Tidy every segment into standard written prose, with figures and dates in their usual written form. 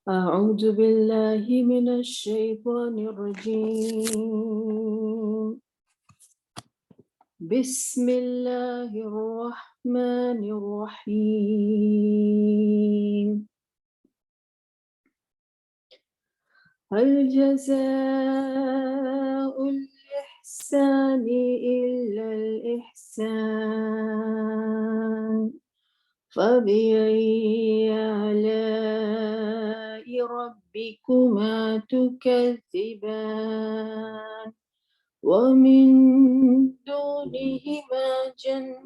أعوذ بالله من الشيطان الرجيم بسم الله الرحمن الرحيم هل جزاء الإحسان إلا الإحسان فبأي آلاء ربكما تكذبان ومن دونهما جنتان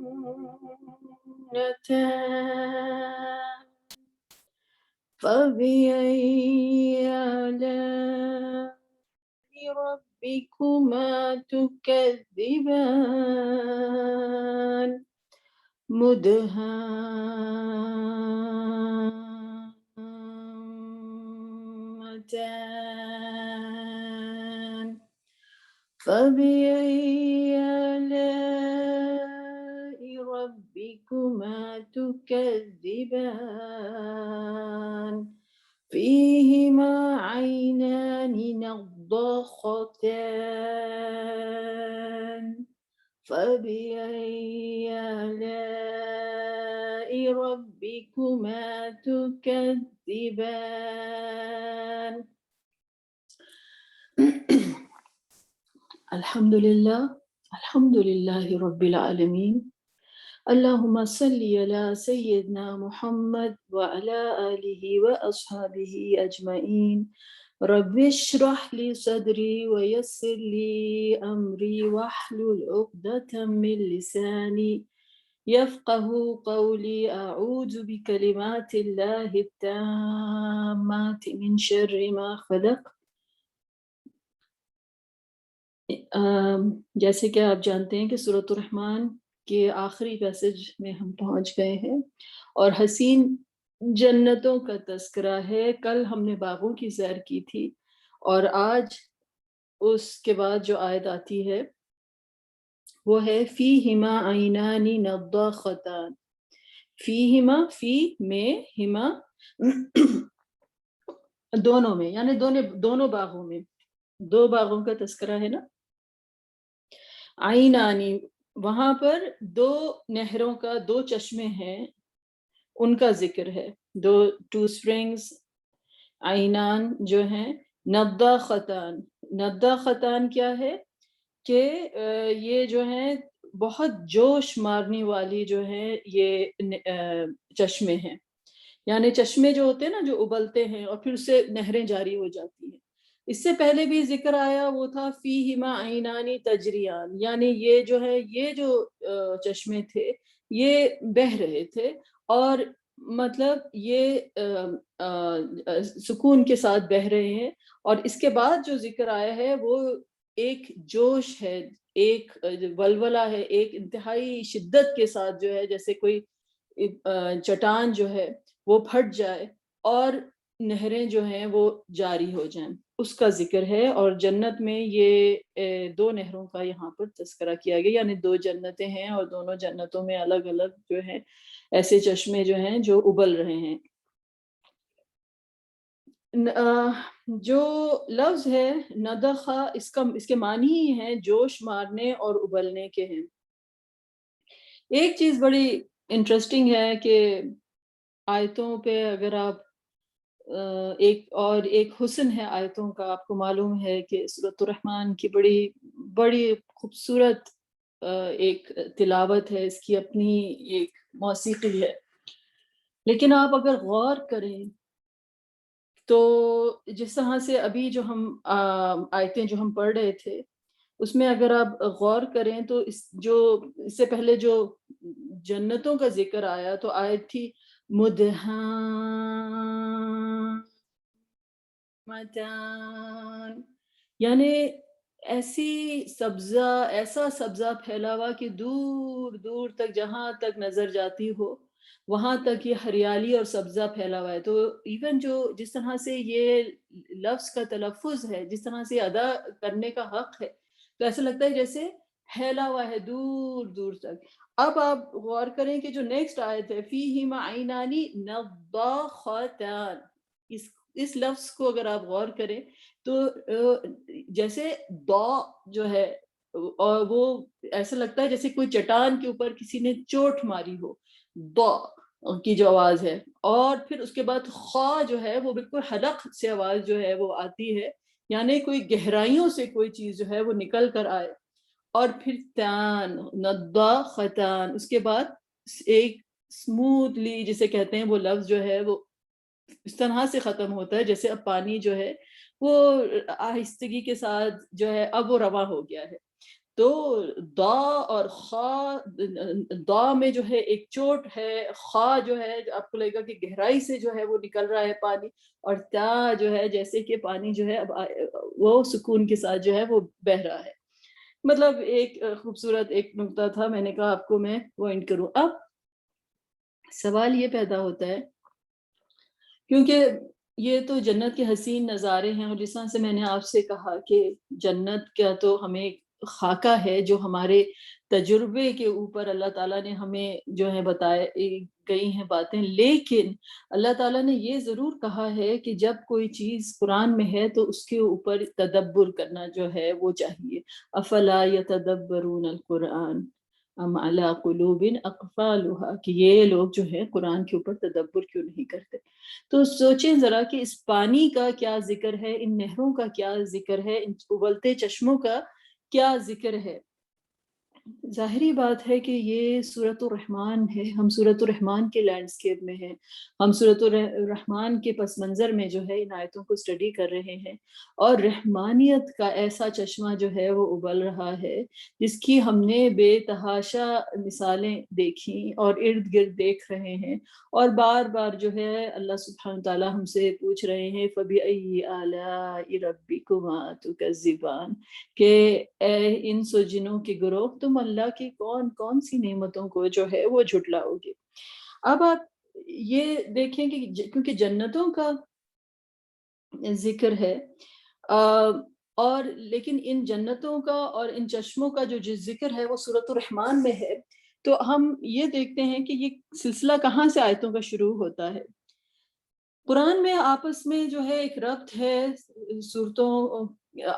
فبأي آلاء ربكما تكذبان مدهامتان فبأي آلاء ربكما تكذبان فيهما عينان نضاختان فبأي آلاء ربكما تكذبان الحمد لله رب العالمين اللهم صل على سيدنا محمد وعلى آله وأصحابه أجمعين رب اشرح لي صدري ويسر لي أمري واحلل عقدة من لساني يفقه قولي أعوذ بكلمات الله التامات من شر ما خلق. جیسے کہ آپ جانتے ہیں کہ سورۃ الرحمن کے آخری پیسج میں ہم پہنچ گئے ہیں اور حسین جنتوں کا تذکرہ ہے. کل ہم نے باغوں کی سیر کی تھی اور آج اس کے بعد جو آیت آتی ہے وہ ہے فیہما عینان نضاختان. فیہما فی میں ہما دونوں میں یعنی دونوں باغوں میں دو باغوں کا تذکرہ ہے نا. عینانی وہاں پر دو نہروں کا دو چشمے ہیں ان کا ذکر ہے. ٹو اسپرنگز عینان جو ہیں. نضاختان نضاختان کیا ہے کہ یہ جو ہیں بہت جوش مارنے والی جو ہے یہ چشمے ہیں. یعنی چشمے جو ہوتے ہیں نا جو ابلتے ہیں اور پھر اس سے نہریں جاری ہو جاتی ہیں. اس سے پہلے بھی ذکر آیا وہ تھا فیہما عینانی تجریان. یعنی یہ جو ہے یہ جو چشمے تھے یہ بہہ رہے تھے اور مطلب یہ سکون کے ساتھ بہہ رہے ہیں. اور اس کے بعد جو ذکر آیا ہے وہ ایک جوش ہے, ایک ولولہ ہے, ایک انتہائی شدت کے ساتھ جو ہے جیسے کوئی چٹان جو ہے وہ پھٹ جائے اور نہریں جو ہیں وہ جاری ہو جائیں, اس کا ذکر ہے. اور جنت میں یہ دو نہروں کا یہاں پر تذکرہ کیا گیا, یعنی دو جنتیں ہیں اور دونوں جنتوں میں الگ الگ جو ہیں ایسے چشمے جو ہیں جو ابل رہے ہیں. جو لفظ ہے ندخہ اس کے معنی ہی ہیں جوش مارنے اور ابلنے کے ہیں. ایک چیز بڑی انٹرسٹنگ ہے کہ آیتوں پہ اگر آپ ایک حسن ہے آیتوں کا. آپ کو معلوم ہے کہ سورۃ الرحمن کی بڑی خوبصورت ایک تلاوت ہے, اس کی اپنی ایک موسیقی ہے. لیکن آپ اگر غور کریں تو جس طرح سے ابھی جو ہم آیتیں جو ہم پڑھ رہے تھے اس میں اگر آپ غور کریں تو اس سے پہلے جو جنتوں کا ذکر آیا تو آیت تھی مدہامتان. یعنی ایسا سبزہ پھیلا ہوا کہ دور دور تک جہاں تک نظر جاتی ہو وہاں تک یہ ہریالی اور سبزہ پھیلا ہوا ہے. تو ایون جس طرح سے یہ لفظ کا تلفظ ہے, جس طرح سے ادا کرنے کا حق ہے, تو ایسا لگتا ہے جیسے پھیلا ہوا ہے دور دور تک. اب آپ غور کریں کہ جو نیکسٹ آیت ہے فیہما عینان نضاختان, اس لفظ کو اگر آپ غور کریں تو جیسے دا جو ہے اور وہ ایسا لگتا ہے جیسے کوئی چٹان کے اوپر کسی نے چوٹ ماری ہو، دا کی جو آواز ہے، اور پھر اس کے بعد خا جو ہے وہ بالکل حلق سے آواز جو ہے وہ آتی ہے، یعنی کوئی گہرائیوں سے کوئی چیز جو ہے وہ نکل کر آئے، اور پھر تان ندا خطان، اس کے بعد ایک اسموتھلی جسے کہتے ہیں وہ لفظ جو ہے وہ اس طرح سے ختم ہوتا ہے جیسے اب پانی جو ہے وہ آہستگی کے ساتھ جو ہے اب وہ رواں ہو گیا ہے۔ تو دا اور خا، دا میں جو ہے ایک چوٹ ہے، خا جو ہے جو آپ کو لگے گا کہ گہرائی سے جو ہے وہ نکل رہا ہے پانی، اور تا جو ہے جیسے کہ پانی جو ہے اب وہ سکون کے ساتھ جو ہے وہ بہہ رہا ہے۔ مطلب ایک خوبصورت ایک نقطہ تھا، میں نے کہا آپ کو میں پوائنٹ کروں۔ اب سوال یہ پیدا ہوتا ہے کیونکہ یہ تو جنت کے حسین نظارے ہیں، اور جس طرح سے میں نے آپ سے کہا کہ جنت کا تو ہمیں خاکہ ہے جو ہمارے تجربے کے اوپر اللہ تعالیٰ نے ہمیں جو ہے بتائے گئی ہیں باتیں، لیکن اللہ تعالیٰ نے یہ ضرور کہا ہے کہ جب کوئی چیز قرآن میں ہے تو اس کے اوپر تدبر کرنا جو ہے وہ چاہیے۔ افلا یتدبرون القرآن ام علی قلوب اقفالها، کہ یہ لوگ جو ہے قرآن کے اوپر تدبر کیوں نہیں کرتے۔ تو سوچیں ذرا کہ اس پانی کا کیا ذکر ہے، ان نہروں کا کیا ذکر ہے، ان ابلتے چشموں کا کیا ذکر ہے۔ ظاہری بات ہے کہ یہ سورۃ الرحمن ہے، ہم سورۃ الرحمن کے لینڈسکیپ میں ہیں، ہم سورۃ الرحمن کے پس منظر میں جو ہے ان آیتوں کو اسٹڈی کر رہے ہیں، اور رحمانیت کا ایسا چشمہ جو ہے وہ ابل رہا ہے جس کی ہم نے بے تحاشا مثالیں دیکھیں اور ارد گرد دیکھ رہے ہیں، اور بار بار جو ہے اللہ سبحانہ تعالیٰ ہم سے پوچھ رہے ہیں فَبِأَيِّ آلَاءِ رَبِّكُمَا تُكَذِّبَانِ، کہ اے انس و جنوں کے گروہ تم اللہ کی کون کون سی نعمتوں کو جو ہے وہ جھٹلاؤ گے۔ اب آپ یہ دیکھیں کہ کیونکہ جنتوں کا ذکر ہے اور لیکن ان جنتوں کا اور ان چشموں کا جو ذکر ہے وہ سورۃ الرحمن میں ہے، تو ہم یہ دیکھتے ہیں کہ یہ سلسلہ کہاں سے آیتوں کا شروع ہوتا ہے۔ قرآن میں آپس میں جو ہے ایک ربط ہے صورتوں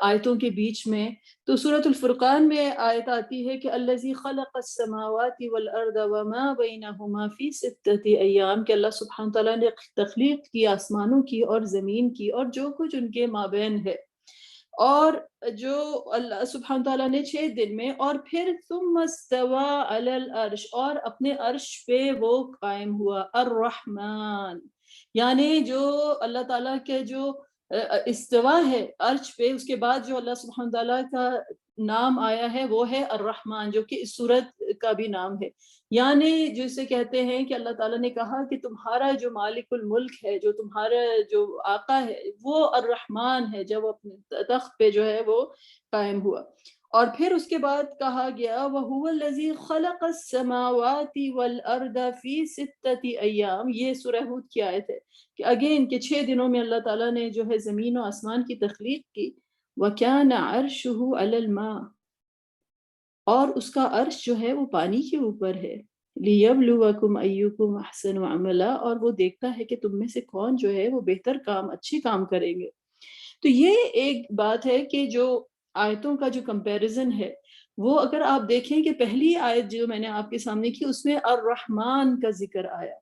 آیتوں کے بیچ میں، تو سورۃ الفرقان میں آیت آتی ہے کہ الذی خلق السماوات والارض وما بینہما فی ستۃ ایام، کہ اللہ سبحانہ تعالیٰ نے تخلیق کی آسمانوں کی اور زمین کی اور جو کچھ ان کے مابین ہے، اور جو اللہ سبحانہ تعالیٰ نے 6 دن میں، اور پھر ثم استوى علی العرش، اور اپنے عرش پہ وہ قائم ہوا، الرحمن، یعنی جو اللہ تعالیٰ کے جو استوا ہے عرش پہ، اس کے بعد جو اللہ سبحانہ تعالیٰ کا نام آیا ہے وہ ہے الرحمن، جو کہ اس سورت کا بھی نام ہے، یعنی جسے کہتے ہیں کہ اللہ تعالیٰ نے کہا کہ تمہارا جو مالک الملک ہے، جو تمہارا جو آقا ہے وہ الرحمن ہے، جب وہ اپنے تخت پہ جو ہے وہ قائم ہوا۔ اور پھر اس کے بعد کہا گیا وَهُوَ الَّذِي خَلَقَ السَّمَاوَاتِ وَالْأَرْضَ فِي سِتَّةِ أَيَّامٍ، یہ سورہ ہود کی آیت ہے کہ اگین کے 6 دنوں میں اللہ تعالیٰ نے جو ہے زمین و آسمان کی تخلیق کی، وَكَانَ عَرْشُهُ عَلَى الْمَاءِ، اور اس کا عرش جو ہے وہ پانی کے اوپر ہے، لِيَبْلُوَكُمْ أَيُّكُمْ أَحْسَنُ عَمَلًا، اور وہ دیکھتا ہے کہ تم میں سے کون جو ہے وہ بہتر کام، اچھے کام کریں گے۔ تو یہ ایک بات ہے کہ جو آیتوں کا جو کمپیریزن ہے وہ اگر آپ دیکھیں کہ پہلی آیت جو میں نے آپ کے سامنے کی اس میں الرحمن کا ذکر آیا،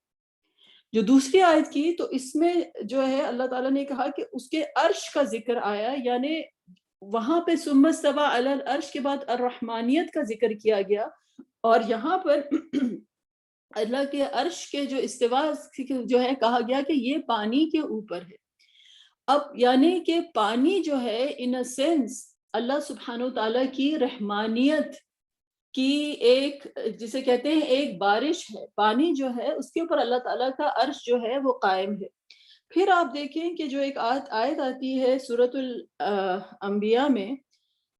جو دوسری آیت کی تو اس میں جو ہے اللہ تعالیٰ نے کہا کہ اس کے عرش کا ذکر آیا، یعنی وہاں پہ ثم استوى علی العرش کے بعد الرحمانیت کا ذکر کیا گیا، اور یہاں پر اللہ کے عرش کے جو استوا جو ہے کہا گیا کہ یہ پانی کے اوپر ہے۔ اب یعنی کہ پانی جو ہے ان اے سینس اللہ سبحانہ تعالیٰ کی رحمانیت کی ایک جسے کہتے ہیں ایک بارش ہے، پانی جو ہے اس کے اوپر اللہ تعالیٰ کا عرش جو ہے وہ قائم ہے۔ پھر آپ دیکھیں کہ جو ایک آیت آتی ہے سورۃ الانبیاء میں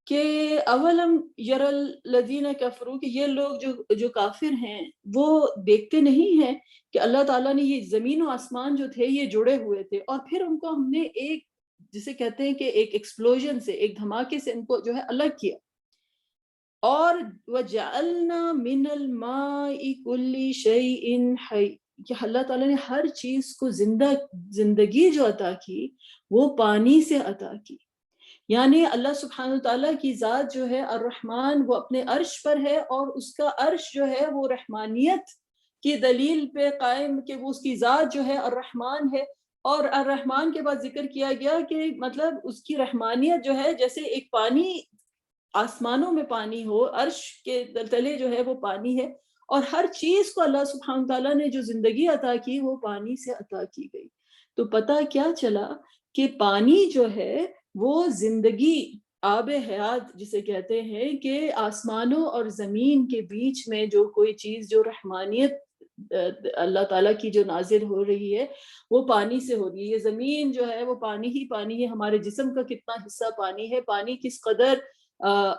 کہ اولم یر الذین کفروا، کہ یہ لوگ جو کافر ہیں وہ دیکھتے نہیں ہیں کہ اللہ تعالیٰ نے یہ زمین و آسمان جو تھے یہ جڑے ہوئے تھے، اور پھر ان کو ہم نے ایک جسے کہتے ہیں کہ ایک ایکسپلوژن سے، ایک دھماکے سے ان کو جو ہے الگ کیا، اور وَجَعَلْنَا مِنَ الْمَاءِ كُلِّ شَيْءٍ حَيٍّ، کہ اللہ تعالیٰ نے ہر چیز کو زندگی جو عطا کی وہ پانی سے عطا کی. یعنی اللہ سبحانہ تعالیٰ کی ذات جو ہے الرحمن وہ اپنے عرش پر ہے، اور اس کا عرش جو ہے وہ رحمانیت کی دلیل پہ قائم کہ وہ اس کی ذات جو ہے الرحمن ہے. اور الرحمن کے بعد ذکر کیا گیا کہ مطلب اس کی رحمانیت جو ہے جیسے ایک پانی آسمانوں میں پانی ہو، عرش کے تلے جو ہے وہ پانی ہے، اور ہر چیز کو اللہ سبحانہ تعالیٰ نے جو زندگی عطا کی وہ پانی سے عطا کی گئی. تو پتہ کیا چلا کہ پانی جو ہے وہ زندگی آب حیات جسے کہتے ہیں کہ آسمانوں اور زمین کے بیچ میں جو کوئی چیز جو رحمانیت اللہ تعالیٰ کی جو نازل ہو رہی ہے وہ پانی سے ہو رہی ہے. یہ زمین جو ہے وہ پانی ہی پانی ہے، ہمارے جسم کا کتنا حصہ پانی ہے، پانی کس قدر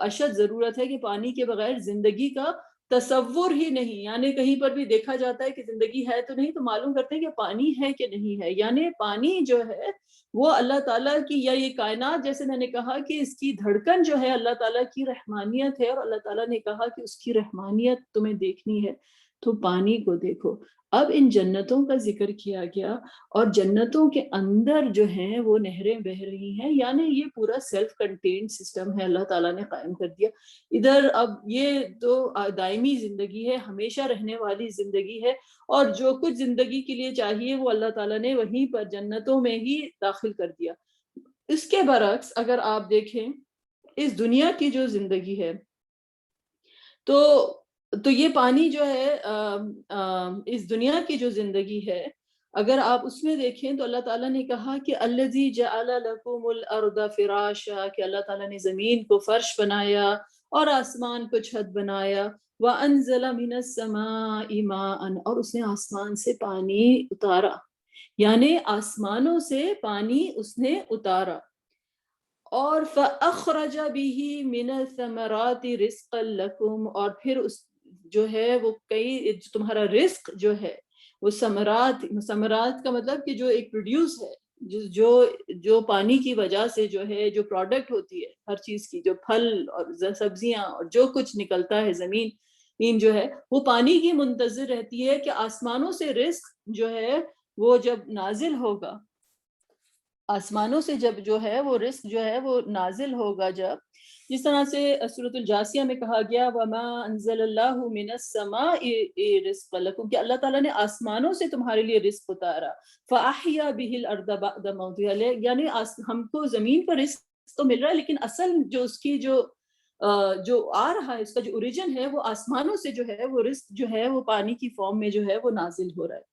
اشد ضرورت ہے کہ پانی کے بغیر زندگی کا تصور ہی نہیں. یعنی کہیں پر بھی دیکھا جاتا ہے کہ زندگی ہے تو نہیں، تو معلوم کرتے ہیں کہ پانی ہے کہ نہیں ہے. یعنی پانی جو ہے وہ اللہ تعالیٰ کی، یا یہ کائنات جیسے میں نے کہا کہ اس کی دھڑکن جو ہے اللہ تعالیٰ کی رحمانیت ہے، اور اللہ تعالیٰ نے کہا کہ اس کی رحمانیت تمہیں دیکھنی ہے تو پانی کو دیکھو. اب ان جنتوں کا ذکر کیا گیا، اور جنتوں کے اندر جو ہیں وہ نہریں بہ رہی ہیں. یعنی یہ پورا سیلف کنٹینڈ سسٹم ہے اللہ تعالیٰ نے قائم کر دیا ادھر. اب یہ تو دائمی زندگی ہے، ہمیشہ رہنے والی زندگی ہے، اور جو کچھ زندگی کے لیے چاہیے وہ اللہ تعالیٰ نے وہیں پر جنتوں میں ہی داخل کر دیا. اس کے برعکس اگر آپ دیکھیں اس دنیا کی جو زندگی ہے تو یہ پانی جو ہے اس دنیا کی جو زندگی ہے اگر آپ اس میں دیکھیں تو اللہ تعالیٰ نے کہا کہ الذی جعل لکم الارض فراشا، کہ اللہ تعالیٰ نے زمین کو فرش بنایا اور آسمان کو چھت بنایا. وانزل من السماء ماء، اور اس نے آسمان سے پانی اتارا، یعنی آسمانوں سے پانی اس نے اتارا. اور فَأَخْرَجَ بِهِ مِنَ الثَّمَرَاتِ رِزْقًا لَكُمْ، اور پھر اس جو ہے وہ کئی تمہارا رزق جو ہے وہ ثمرات کا مطلب کہ جو ایک پروڈیوس ہے، جو پانی کی وجہ سے جو ہے جو پروڈکٹ ہوتی ہے ہر چیز کی، جو پھل اور سبزیاں اور جو کچھ نکلتا ہے زمین جو ہے وہ پانی کی منتظر رہتی ہے کہ آسمانوں سے رزق جو ہے وہ جب نازل ہوگا، آسمانوں سے جب جو ہے وہ رزق جو ہے وہ نازل ہوگا. جب جس طرح سے سورۃ الجاثیہ میں کہا گیا وما انزل اللہ من السماء رزقا لکم، کہ اللہ تعالیٰ نے آسمانوں سے تمہارے لیے رزق اتارا. فاحیا به الارض بعد موتها، یعنی ہم کو زمین پر رزق تو مل رہا ہے لیکن اصل جو اس کی جو آ رہا ہے، اس کا جو اوریجن ہے وہ آسمانوں سے جو ہے وہ رزق جو ہے وہ پانی کی فارم میں جو ہے وہ نازل ہو رہا ہے.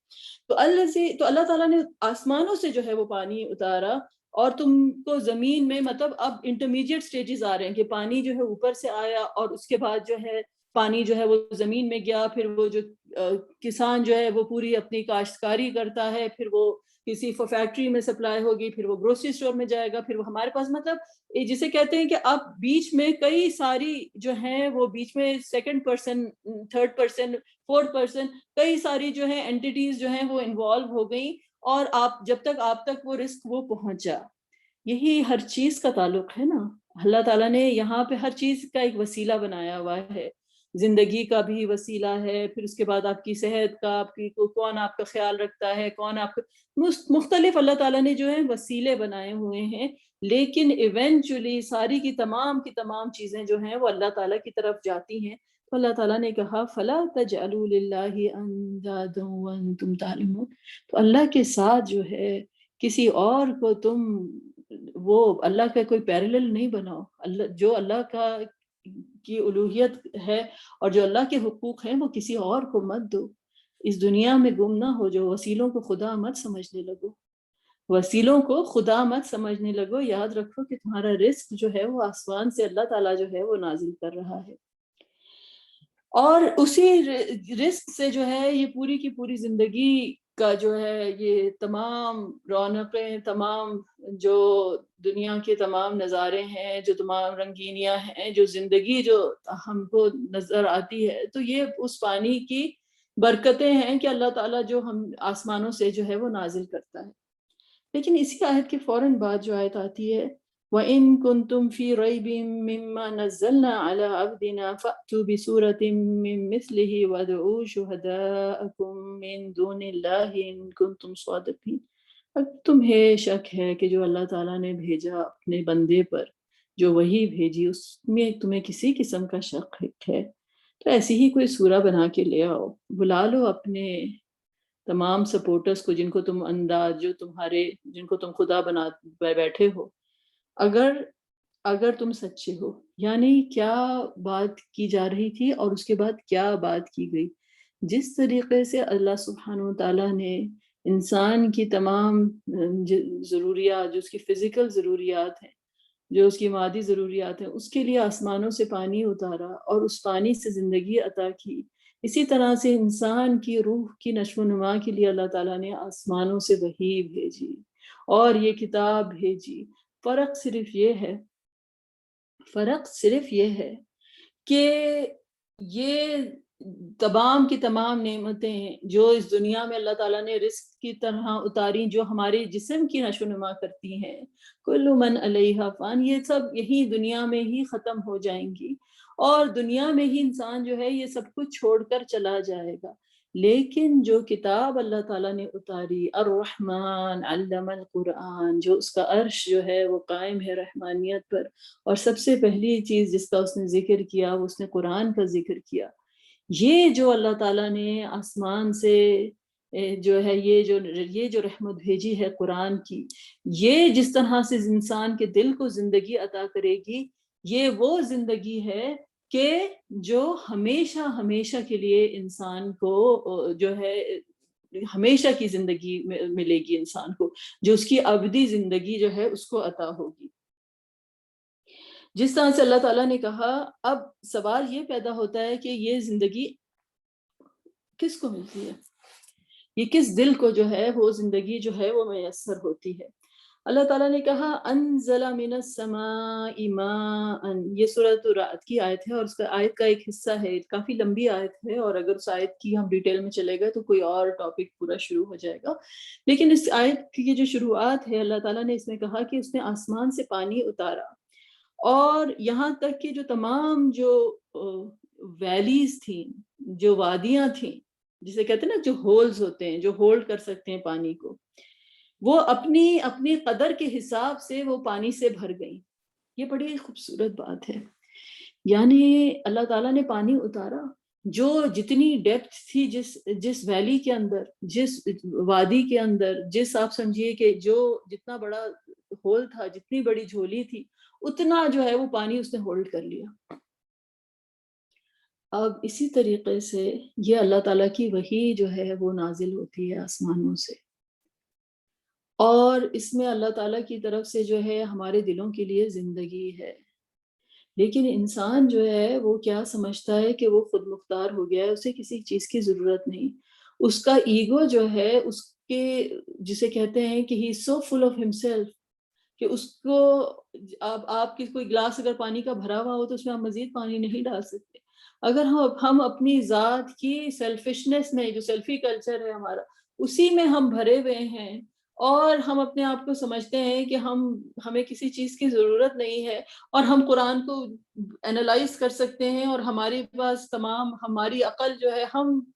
تو اللہ تعالیٰ نے آسمانوں سے جو ہے وہ پانی اتارا، اور تم کو زمین میں مطلب اب انٹرمیڈیٹ سٹیجز آ رہے ہیں کہ پانی جو ہے اوپر سے آیا، اور اس کے بعد جو ہے پانی جو ہے وہ زمین میں گیا، پھر وہ جو کسان جو ہے وہ پوری اپنی کاشتکاری کرتا ہے، پھر وہ کسی فیکٹری میں سپلائی ہوگی، پھر وہ گروسری اسٹور میں جائے گا، پھر وہ ہمارے پاس مطلب جسے کہتے ہیں کہ اب بیچ میں کئی ساری جو ہیں وہ بیچ میں second person, third person, fourth person, کئی ساری جو ہیں اینٹیٹیز جو ہیں وہ انوالو ہو گئیں، اور جب تک آپ تک وہ رزق وہ پہنچا. یہی ہر چیز کا تعلق ہے نا. اللہ تعالیٰ نے یہاں پہ ہر چیز کا ایک وسیلہ بنایا ہوا ہے، زندگی کا بھی وسیلہ ہے، پھر اس کے بعد آپ کی صحت کا، آپ کی کون آپ کا خیال رکھتا ہے، کون آپ مختلف اللہ تعالیٰ نے جو ہے وسیلے بنائے ہوئے ہیں. لیکن ایونچولی ساری کی تمام چیزیں جو ہیں وہ اللہ تعالیٰ کی طرف جاتی ہیں. تو اللہ تعالیٰ نے کہا فَلَا تَجْعَلُوا لِلَّهِ أَنْدَادًا وَأَنْتُمْ تَعْلَمُونَ، تو اللہ کے ساتھ جو ہے کسی اور کو تم وہ اللہ کا کوئی پیرلل نہیں بناؤ. جو اللہ کی الوہیت ہے اور جو اللہ کے حقوق ہیں وہ کسی اور کو مت دو. اس دنیا میں گم نہ ہو جو وسیلوں کو خدا مت سمجھنے لگو، وسیلوں کو خدا مت سمجھنے لگو. یاد رکھو کہ تمہارا رزق جو ہے وہ آسمان سے اللہ تعالیٰ جو ہے وہ نازل کر رہا ہے، اور اسی رزق سے جو ہے یہ پوری کی پوری زندگی کا جو ہے یہ تمام رونقیں، تمام جو دنیا کے تمام نظارے ہیں، جو تمام رنگینیاں ہیں، جو زندگی جو ہم کو نظر آتی ہے، تو یہ اس پانی کی برکتیں ہیں کہ اللہ تعالیٰ جو ہم آسمانوں سے جو ہے وہ نازل کرتا ہے. لیکن اسی آیت کے فوراً بعد جو آیت آتی ہے وَإِن كُنتُم فِي رَيْبٍ مِّمَّا نَزَّلْنَا عَلَىٰ عَبْدِنَا فَأْتُوا بِسُورَةٍ مِّن مِّثْلِهِ وَادْعُوا شُهَدَاءَكُم مِّن دُونِ اللَّهِ إِن كُنتُم صَادِقِينَ۔ اگر تمہیں شک ہے کہ جو اللہ تعالیٰ نے بھیجا اپنے بندے پر، جو وحی بھیجی، اس میں تمہیں کسی قسم کا شک ہے تو ایسی ہی کوئی سورہ بنا کے لے آؤ، بلا لو اپنے تمام سپورٹرز کو، جن کو تم انداز، جن کو تم خدا بنا بیٹھے ہو، اگر تم سچے ہو۔ یعنی کیا بات کی جا رہی تھی اور اس کے بعد کیا بات کی گئی؟ جس طریقے سے اللہ سبحانہ وتعالیٰ نے انسان کی تمام ضروریات، جو اس کی فزیکل ضروریات ہیں، جو اس کی مادی ضروریات ہیں، اس کے لیے آسمانوں سے پانی اتارا اور اس پانی سے زندگی عطا کی، اسی طرح سے انسان کی روح کی نشو و نما کے لیے اللہ تعالیٰ نے آسمانوں سے وحی بھیجی اور یہ کتاب بھیجی۔ فرق صرف یہ ہے کہ یہ تمام کی تمام نعمتیں جو اس دنیا میں اللہ تعالیٰ نے رزق کی طرح اتاری، جو ہمارے جسم کی نشو و نما کرتی ہیں، کل من علیہا فان، یہ سب یہی دنیا میں ہی ختم ہو جائیں گی اور دنیا میں ہی انسان جو ہے یہ سب کچھ چھوڑ کر چلا جائے گا۔ لیکن جو کتاب اللہ تعالیٰ نے اتاری، الرحمن علم القرآن، جو اس کا عرش جو ہے وہ قائم ہے رحمانیت پر، اور سب سے پہلی چیز جس کا اس نے ذکر کیا وہ اس نے قرآن کا ذکر کیا۔ یہ جو اللہ تعالیٰ نے آسمان سے جو ہے یہ جو رحمت بھیجی ہے قرآن کی، یہ جس طرح سے انسان کے دل کو زندگی عطا کرے گی، یہ وہ زندگی ہے کہ جو ہمیشہ ہمیشہ کے لیے انسان کو جو ہے ہمیشہ کی زندگی ملے گی، انسان کو جو اس کی ابدی زندگی جو ہے اس کو عطا ہوگی۔ جس طرح سے اللہ تعالیٰ نے کہا، اب سوال یہ پیدا ہوتا ہے کہ یہ زندگی کس کو ملتی ہے، یہ کس دل کو جو ہے وہ زندگی جو ہے وہ میسر ہوتی ہے؟ اللہ تعالیٰ نے کہا انزل من السماء ماء، یہ سورۃ الرعد کی آیت ہے اور اس کا آیت کا ایک حصہ ہے، کافی لمبی آیت ہے، اور اگر اس آیت کی ہم ڈیٹیل میں چلے گئے تو کوئی اور ٹاپک پورا شروع ہو جائے گا، لیکن اس آیت کی جو شروعات ہے، اللہ تعالیٰ نے اس میں کہا کہ اس نے آسمان سے پانی اتارا، اور یہاں تک کہ جو تمام جو ویلیز تھیں، جو وادیاں تھیں، جسے کہتے ہیں نا جو ہولز ہوتے ہیں، جو ہولڈ کر سکتے ہیں پانی کو، وہ اپنی قدر کے حساب سے وہ پانی سے بھر گئیں۔ یہ بڑی خوبصورت بات ہے، یعنی اللہ تعالیٰ نے پانی اتارا، جو جتنی ڈیپتھ تھی جس ویلی کے اندر، جس وادی کے اندر، جس آپ سمجھیے کہ جو جتنا بڑا ہول تھا، جتنی بڑی جھولی تھی، اتنا جو ہے وہ پانی اس نے ہولڈ کر لیا۔ اب اسی طریقے سے یہ اللہ تعالیٰ کی وحی جو ہے وہ نازل ہوتی ہے آسمانوں سے، اور اس میں اللہ تعالیٰ کی طرف سے جو ہے ہمارے دلوں کے لیے زندگی ہے، لیکن انسان جو ہے وہ کیا سمجھتا ہے کہ وہ خود مختار ہو گیا ہے، اسے کسی چیز کی ضرورت نہیں۔ اس کا ایگو جو ہے، اس کے جسے کہتے ہیں کہ ہی سو فل آف ہمسیلف، کہ اس کو آپ کی کوئی گلاس اگر پانی کا بھرا ہوا ہو تو اس میں آپ مزید پانی نہیں ڈال سکتے۔ اگر ہم اپنی ذات کی سیلفشنس میں، جو سیلفی کلچر ہے ہمارا، اسی میں ہم بھرے ہوئے ہیں، اور ہم اپنے آپ کو سمجھتے ہیں کہ ہمیں کسی چیز کی ضرورت نہیں ہے، اور ہم قرآن کو انالائز کر سکتے ہیں، اور ہمارے پاس ہماری عقل جو ہے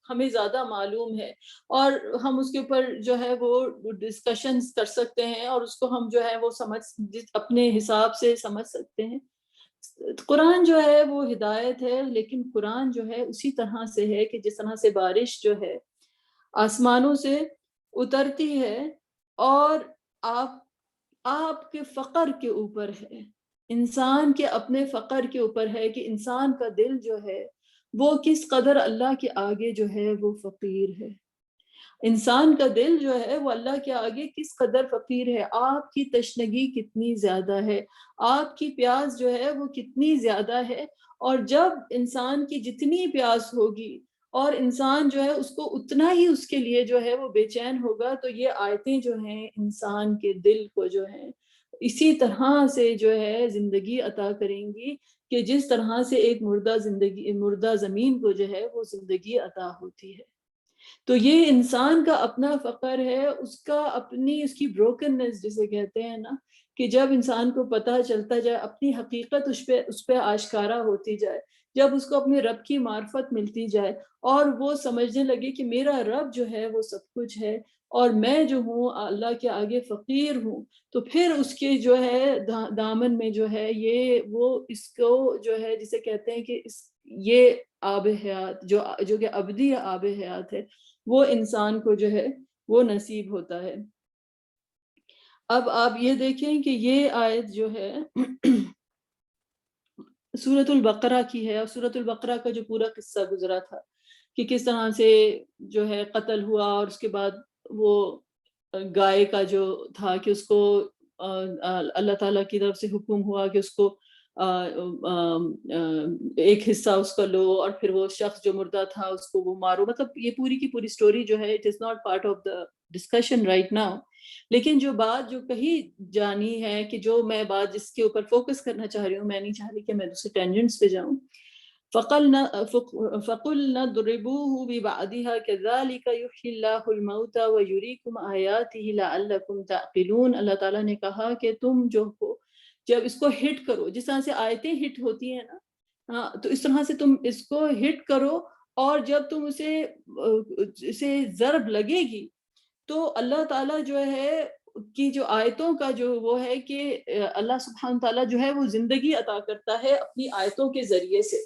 ہمیں زیادہ معلوم ہے، اور ہم اس کے اوپر جو ہے وہ ڈسکشنز کر سکتے ہیں، اور اس کو ہم جو ہے وہ اپنے حساب سے سمجھ سکتے ہیں۔ قرآن جو ہے وہ ہدایت ہے، لیکن قرآن جو ہے اسی طرح سے ہے کہ جس طرح سے بارش جو ہے آسمانوں سے اترتی ہے، اور آپ کے فقر کے اوپر ہے، انسان کے اپنے فقر کے اوپر ہے کہ انسان کا دل جو ہے وہ کس قدر اللہ کے آگے جو ہے وہ فقیر ہے۔ انسان کا دل جو ہے وہ اللہ کے آگے کس قدر فقیر ہے، آپ کی تشنگی کتنی زیادہ ہے، آپ کی پیاس جو ہے وہ کتنی زیادہ ہے، اور جب انسان کی جتنی پیاس ہوگی اور انسان جو ہے اس کو اتنا ہی اس کے لیے جو ہے وہ بے چین ہوگا، تو یہ آیتیں جو ہیں انسان کے دل کو جو ہیں اسی طرح سے جو ہے زندگی عطا کریں گی کہ جس طرح سے ایک مردہ زمین کو جو ہے وہ زندگی عطا ہوتی ہے۔ تو یہ انسان کا اپنا فقر ہے، اس کا اپنی اس کی بروکننس جسے کہتے ہیں نا، کہ جب انسان کو پتہ چلتا جائے، اپنی حقیقت اس پہ آشکارا ہوتی جائے، جب اس کو اپنے رب کی معرفت ملتی جائے اور وہ سمجھنے لگے کہ میرا رب جو ہے وہ سب کچھ ہے اور میں جو ہوں اللہ کے آگے فقیر ہوں، تو پھر اس کے جو ہے دامن میں جو ہے یہ وہ اس کو جو ہے جسے کہتے ہیں کہ یہ آب حیات جو کہ ابدی آب حیات ہے، وہ انسان کو جو ہے وہ نصیب ہوتا ہے۔ اب آپ یہ دیکھیں کہ یہ آیت جو ہے سورۃ البقرہ کی ہے، اور سورۃ البقرہ کا جو پورا قصہ گزرا تھا کہ کس طرح سے جو ہے قتل ہوا، اور اس کے بعد وہ گائے کا جو تھا کہ اس کو اللہ تعالیٰ کی طرف سے حکم ہوا کہ اس کو ایک حصہ اس کا لو، اور پھر وہ شخص جو مردہ تھا اس کو وہ مارو۔ مطلب یہ پوری کی پوری سٹوری جو ہے it is not part of the discussion right now, لیکن جو بات جو کہی جانی ہے، کہ جو میں بات جس کے اوپر فوکس کرنا چاہ رہی ہوں، میں نہیں چاہ رہی کہ میں دوسرے ٹینجنٹس پہ جاؤں۔ فَقُلْنَا اضْرِبُوهُ بِبَعْضِهَا كَذَلِكَ يُحْيِي اللَّهُ الْمَوْتَى وَيُرِيكُمْ آيَاتِهِ لَعَلَّكُمْ تَعْقِلُونَ۔ اللہ تعالیٰ نے کہا کہ تم جو ہو جب اس کو ہٹ کرو، جس طرح سے آیتیں ہٹ ہوتی ہیں نا، ہاں، تو اس طرح سے تم اس کو ہٹ کرو، اور جب تم اسے ضرب لگے گی تو اللہ تعالیٰ جو ہے کی جو آیتوں کا جو وہ ہے کہ اللہ سبحانہ تعالیٰ جو ہے وہ زندگی عطا کرتا ہے اپنی آیتوں کے ذریعے سے۔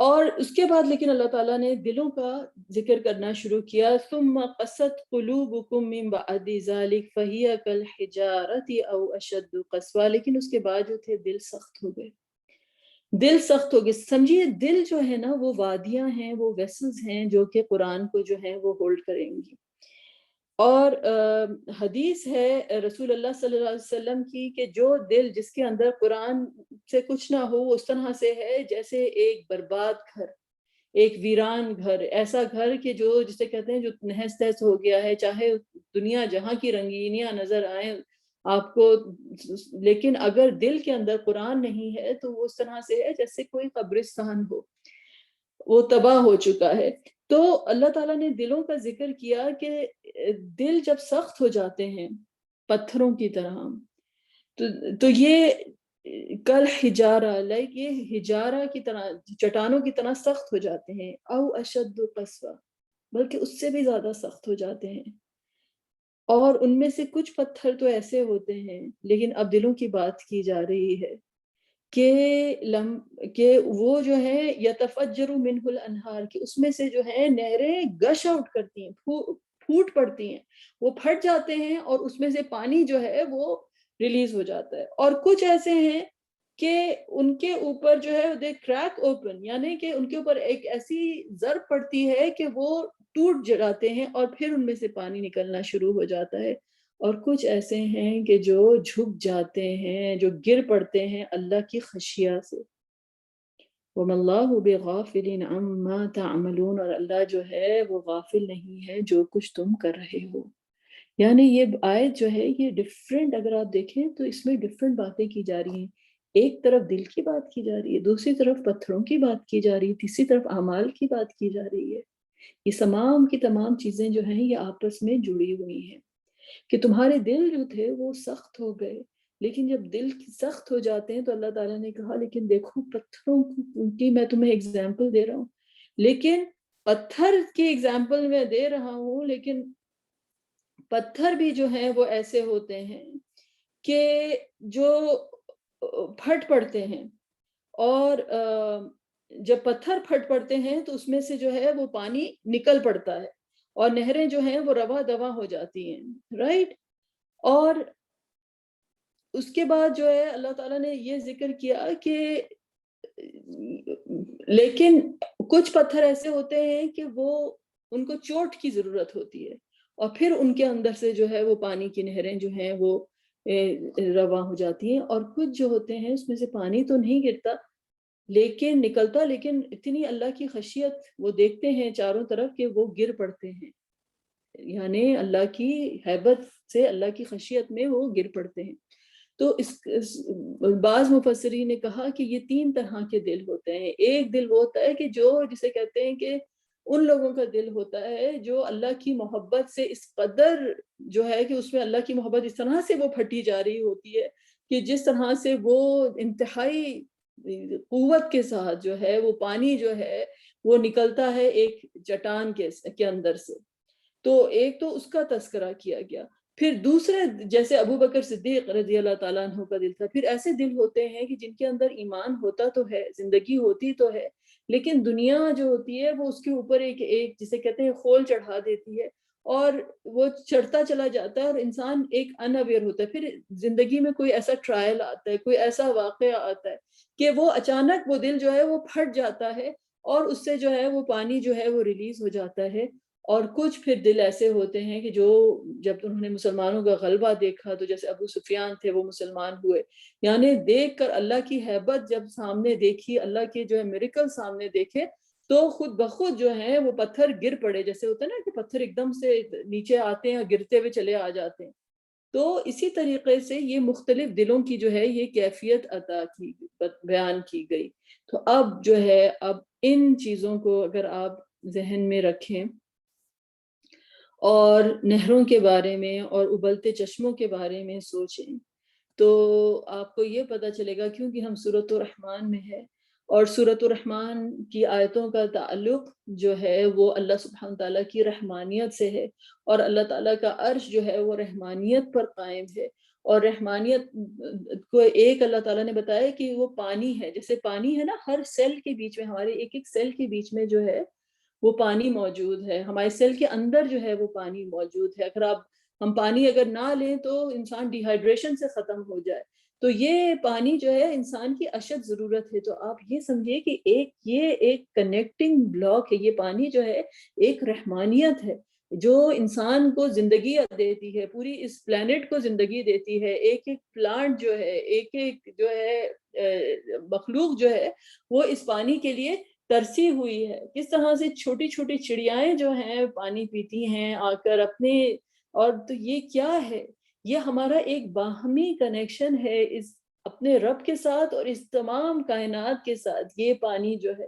اور اس کے بعد لیکن اللہ تعالیٰ نے دلوں کا ذکر کرنا شروع کیا، ثم قست قلوبکم من بعد ذلک فہی کالحجارۃ او اشد قسوہ، لیکن اس کے بعد جو تھے دل سخت ہو گئے، دل سخت ہو گئے۔ سمجھیے دل جو ہے نا وہ وادیاں ہیں، وہ ویسلز ہیں جو کہ قرآن کو جو ہے وہ ہولڈ کریں گی۔ اور حدیث ہے رسول اللہ صلی اللہ علیہ وسلم کی کہ جو دل جس کے اندر قرآن سے کچھ نہ ہو، وہ اس طرح سے ہے جیسے ایک برباد گھر، ایک ویران گھر، ایسا گھر کہ جو جسے کہتے ہیں جو نہس تہس ہو گیا ہے، چاہے دنیا جہاں کی رنگینیاں نظر آئیں آپ کو، لیکن اگر دل کے اندر قرآن نہیں ہے تو وہ اس طرح سے ہے جیسے کوئی قبرستان ہو، وہ تباہ ہو چکا ہے۔ تو اللہ تعالیٰ نے دلوں کا ذکر کیا کہ دل جب سخت ہو جاتے ہیں پتھروں کی طرح، تو یہ کل حجارہ، لائک یہ حجارہ کی طرح، چٹانوں کی طرح سخت ہو جاتے ہیں، او اشد قسوہ، بلکہ اس سے بھی زیادہ سخت ہو جاتے ہیں۔ اور ان میں سے کچھ پتھر تو ایسے ہوتے ہیں، لیکن اب دلوں کی بات کی جا رہی ہے کہ وہ جو ہے یتفجر منہ الانہار، کہ اس میں سے جو ہے نہریں گش آؤٹ کرتی ہیں، پھوٹ پڑتی ہیں، وہ پھٹ جاتے ہیں اور اس میں سے پانی جو ہے وہ ریلیز ہو جاتا ہے۔ اور کچھ ایسے ہیں کہ ان کے اوپر جو ہے دے کریک اوپن، یعنی کہ ان کے اوپر ایک ایسی ضرب پڑتی ہے کہ وہ ٹوٹ جاتے ہیں اور پھر ان میں سے پانی نکلنا شروع ہو جاتا ہے۔ اور کچھ ایسے ہیں کہ جو جھک جاتے ہیں، جو گر پڑتے ہیں اللہ کی خشیہ سے۔ وَمَا اللَّهُ بِغَافِلٍ عَمَّا تَعْمَلُونَ، اور اللہ جو ہے وہ غافل نہیں ہے جو کچھ تم کر رہے ہو۔ یعنی یہ آیت جو ہے یہ ڈیفرنٹ، اگر آپ دیکھیں تو اس میں ڈیفرنٹ باتیں کی جا رہی ہیں۔ ایک طرف دل کی بات کی جا رہی ہے، دوسری طرف پتھروں کی بات کی جا رہی ہے، تیسری طرف اعمال کی بات کی جا رہی ہے۔ یہ تمام کی تمام چیزیں جو ہیں یہ آپس میں جڑی ہوئی ہیں کہ تمہارے دل جو تھے وہ سخت ہو گئے، لیکن جب دل سخت ہو جاتے ہیں تو اللہ تعالیٰ نے کہا لیکن دیکھو پتھروں کی میں تمہیں ایگزامپل دے رہا ہوں، لیکن پتھر کی ایگزامپل میں دے رہا ہوں، لیکن پتھر بھی جو ہیں وہ ایسے ہوتے ہیں کہ جو پھٹ پڑتے ہیں، اور جب پتھر پھٹ پڑتے ہیں تو اس میں سے جو ہے وہ پانی نکل پڑتا ہے اور نہریں جو ہیں وہ رواں دواں ہو جاتی ہیں، رائٹ۔ اور اس کے بعد جو ہے اللہ تعالیٰ نے یہ ذکر کیا کہ لیکن کچھ پتھر ایسے ہوتے ہیں کہ وہ ان کو چوٹ کی ضرورت ہوتی ہے اور پھر ان کے اندر سے جو ہے وہ پانی کی نہریں جو ہیں وہ رواں ہو جاتی ہیں، اور کچھ جو ہوتے ہیں اس میں سے پانی تو نہیں گرتا لیکن نکلتا، لیکن اتنی اللہ کی خشیت وہ دیکھتے ہیں چاروں طرف کہ وہ گر پڑتے ہیں، یعنی اللہ کی ہیبت سے، اللہ کی خشیت میں وہ گر پڑتے ہیں۔ تو بعض مفسرین نے کہا کہ یہ تین طرح کے دل ہوتے ہیں۔ ایک دل وہ ہوتا ہے کہ جو جسے کہتے ہیں کہ ان لوگوں کا دل ہوتا ہے جو اللہ کی محبت سے اس قدر جو ہے کہ اس میں اللہ کی محبت اس طرح سے وہ پھٹی جا رہی ہوتی ہے کہ جس طرح سے وہ انتہائی قوت کے ساتھ جو ہے وہ پانی جو ہے وہ نکلتا ہے ایک چٹان کے اندر سے. تو ایک تو اس کا تذکرہ کیا گیا. پھر دوسرے جیسے ابو بکر صدیق رضی اللہ تعالیٰ عنہ کا دل تھا. پھر ایسے دل ہوتے ہیں کہ جن کے اندر ایمان ہوتا تو ہے، زندگی ہوتی تو ہے، لیکن دنیا جو ہوتی ہے وہ اس کے اوپر ایک جسے کہتے ہیں خول چڑھا دیتی ہے، اور وہ چڑھتا چلا جاتا ہے اور انسان ایک ان اویئر ہوتا ہے. پھر زندگی میں کوئی ایسا ٹرائل آتا ہے، کوئی ایسا واقعہ آتا ہے کہ وہ اچانک وہ دل جو ہے وہ پھٹ جاتا ہے اور اس سے جو ہے وہ پانی جو ہے وہ ریلیز ہو جاتا ہے. اور کچھ پھر دل ایسے ہوتے ہیں کہ جو جب انہوں نے مسلمانوں کا غلبہ دیکھا تو جیسے ابو سفیان تھے وہ مسلمان ہوئے، یعنی دیکھ کر اللہ کی ہیبت جب سامنے دیکھی، اللہ کے جو ہے میریکل سامنے دیکھے، تو خود بخود جو ہے وہ پتھر گر پڑے. جیسے ہوتا ہے نا کہ پتھر ایک دم سے نیچے آتے ہیں اور گرتے ہوئے چلے آ جاتے ہیں. تو اسی طریقے سے یہ مختلف دلوں کی جو ہے یہ کیفیت بیان کی گئی. تو اب جو ہے اب ان چیزوں کو اگر آپ ذہن میں رکھیں اور نہروں کے بارے میں اور ابلتے چشموں کے بارے میں سوچیں، تو آپ کو یہ پتہ چلے گا، کیونکہ ہم سورۃ الرحمن میں ہے اور سورۃ الرحمن کی آیتوں کا تعلق جو ہے وہ اللہ سبحانہ تعالیٰ کی رحمانیت سے ہے، اور اللہ تعالیٰ کا عرش جو ہے وہ رحمانیت پر قائم ہے. اور رحمانیت کو ایک اللہ تعالیٰ نے بتایا کہ وہ پانی ہے. جیسے پانی ہے نا، ہر سیل کے بیچ میں، ہمارے ایک ایک سیل کے بیچ میں جو ہے وہ پانی موجود ہے. ہمارے سیل کے اندر جو ہے وہ پانی موجود ہے. اگر ہم پانی اگر نہ لیں تو انسان ڈی ہائیڈریشن سے ختم ہو جائے. تو یہ پانی جو ہے انسان کی اشد ضرورت ہے. تو آپ یہ سمجھیے کہ یہ ایک کنیکٹنگ بلاک ہے. یہ پانی جو ہے ایک رحمانیت ہے جو انسان کو زندگی دیتی ہے، پوری اس پلانٹ کو زندگی دیتی ہے. ایک ایک پلانٹ جو ہے، ایک ایک جو ہے مخلوق جو ہے وہ اس پانی کے لیے ترسی ہوئی ہے. کس طرح سے چھوٹی چھوٹی چڑیائیں جو ہیں پانی پیتی ہیں آ کر اپنے. اور تو یہ کیا ہے؟ یہ ہمارا ایک باہمی کنیکشن ہے اس اپنے رب کے ساتھ اور اس تمام کائنات کے ساتھ. یہ پانی جو ہے،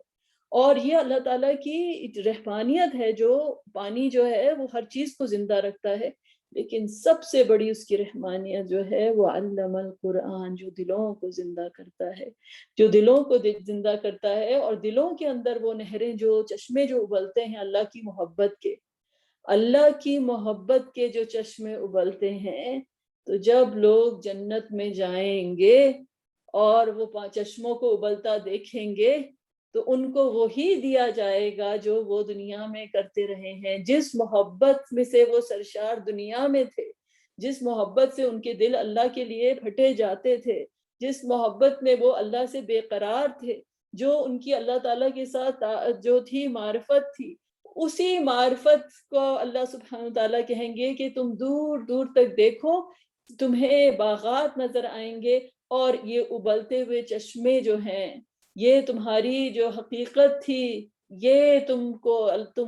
اور یہ اللہ تعالیٰ کی رحمانیت ہے جو پانی جو ہے وہ ہر چیز کو زندہ رکھتا ہے. لیکن سب سے بڑی اس کی رحمانیت جو ہے وہ علم القرآن، جو دلوں کو زندہ کرتا ہے، جو دلوں کو زندہ کرتا ہے. اور دلوں کے اندر وہ نہریں، جو چشمے جو ابلتے ہیں اللہ کی محبت کے، اللہ کی محبت کے جو چشمے ابلتے ہیں، تو جب لوگ جنت میں جائیں گے اور وہ چشموں کو ابلتا دیکھیں گے تو ان کو وہی دیا جائے گا جو وہ دنیا میں کرتے رہے ہیں. جس محبت میں سے وہ سرشار دنیا میں تھے، جس محبت سے ان کے دل اللہ کے لیے پھٹے جاتے تھے، جس محبت میں وہ اللہ سے بے قرار تھے، جو ان کی اللہ تعالیٰ کے ساتھ جو تھی معرفت تھی، اسی معرفت کو اللہ سبحانہ تعالیٰ کہیں گے کہ تم دور دور تک دیکھو، تمہیں باغات نظر آئیں گے اور یہ ابلتے ہوئے چشمے جو ہیں، یہ تمہاری جو حقیقت تھی، یہ تم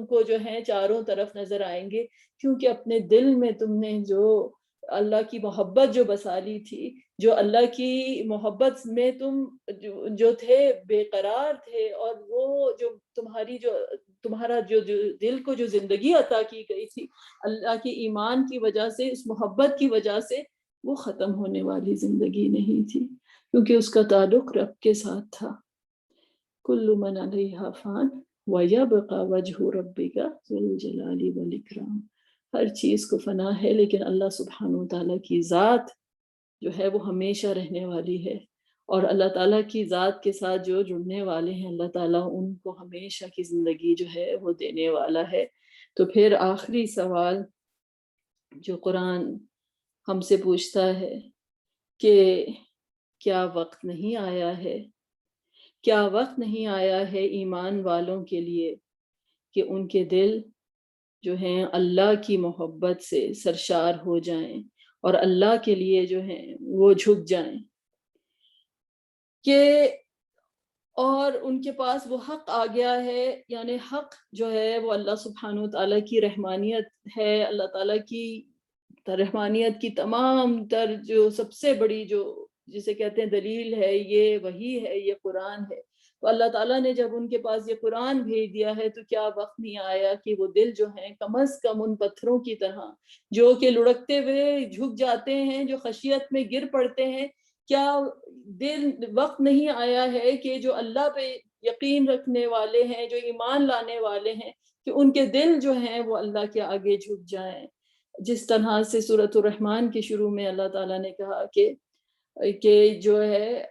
کو جو ہے چاروں طرف نظر آئیں گے. کیونکہ اپنے دل میں تم نے جو اللہ کی محبت جو بسا لی تھی، جو اللہ کی محبت میں تم جو تھے بے قرار تھے، اور وہ جو تمہارا جو دل کو جو زندگی عطا کی گئی تھی اللہ کی ایمان کی وجہ سے، اس محبت کی وجہ سے، وہ ختم ہونے والی زندگی نہیں تھی، کیونکہ اس کا تعلق رب کے ساتھ تھا. کل من علیہا فان وَيَبْقَى وَجْهُ رَبِّكَ ذُو الْجَلَالِ وَالْإِكْرَامِ. ہر چیز کو فنا ہے، لیکن اللہ سبحانہ وتعالیٰ کی ذات جو ہے وہ ہمیشہ رہنے والی ہے. اور اللہ تعالیٰ کی ذات کے ساتھ جو جڑنے والے ہیں، اللہ تعالیٰ ان کو ہمیشہ کی زندگی جو ہے وہ دینے والا ہے. تو پھر آخری سوال جو قرآن ہم سے پوچھتا ہے کہ کیا وقت نہیں آیا ہے، کیا وقت نہیں آیا ہے ایمان والوں کے لیے کہ ان کے دل جو ہیں اللہ کی محبت سے سرشار ہو جائیں اور اللہ کے لیے جو ہیں وہ جھک جائیں، کہ اور ان کے پاس وہ حق آ گیا ہے. یعنی حق جو ہے وہ اللہ سبحانہ وتعالیٰ کی رحمانیت ہے. اللہ تعالیٰ کی رحمانیت کی تمام تر جو سب سے بڑی جو جسے کہتے ہیں دلیل ہے، یہ وہی ہے، یہ قرآن ہے. تو اللہ تعالیٰ نے جب ان کے پاس یہ قرآن بھیج دیا ہے تو کیا وقت نہیں آیا کہ وہ دل جو ہیں کم از کم ان پتھروں کی طرح جو کہ لڑکتے ہوئے جھک جاتے ہیں، جو خشیت میں گر پڑتے ہیں، کیا دل وقت نہیں آیا ہے کہ جو اللہ پہ یقین رکھنے والے ہیں، جو ایمان لانے والے ہیں، کہ ان کے دل جو ہیں وہ اللہ کے آگے جھک جائیں؟ جس طرح سے سورۃ الرحمن کے شروع میں اللہ تعالیٰ نے کہا کہ جو ہے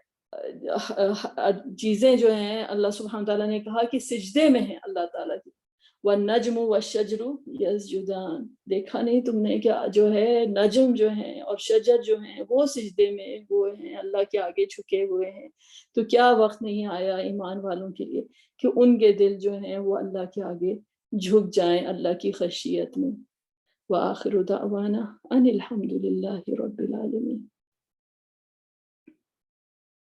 چیزیں جو ہیں اللہ سبحانہ تعالیٰ نے کہا کہ سجدے میں ہیں اللہ تعالیٰ کی، وَالنَّجْمُ وَالشَّجْرُ يَسْجُدَانِ، دیکھا نہیں تم نے کیا جو ہے نجم جو ہیں اور شجر جو ہیں وہ سجدے میں وہ ہیں، اللہ کے آگے جھکے ہوئے ہیں؟ تو کیا وقت نہیں آیا ایمان والوں کے لیے کہ ان کے دل جو ہیں وہ اللہ کے آگے جھک جائیں اللہ کی خشیت میں؟ وآخر دعوانا ان الحمد للہ رب العالمین۔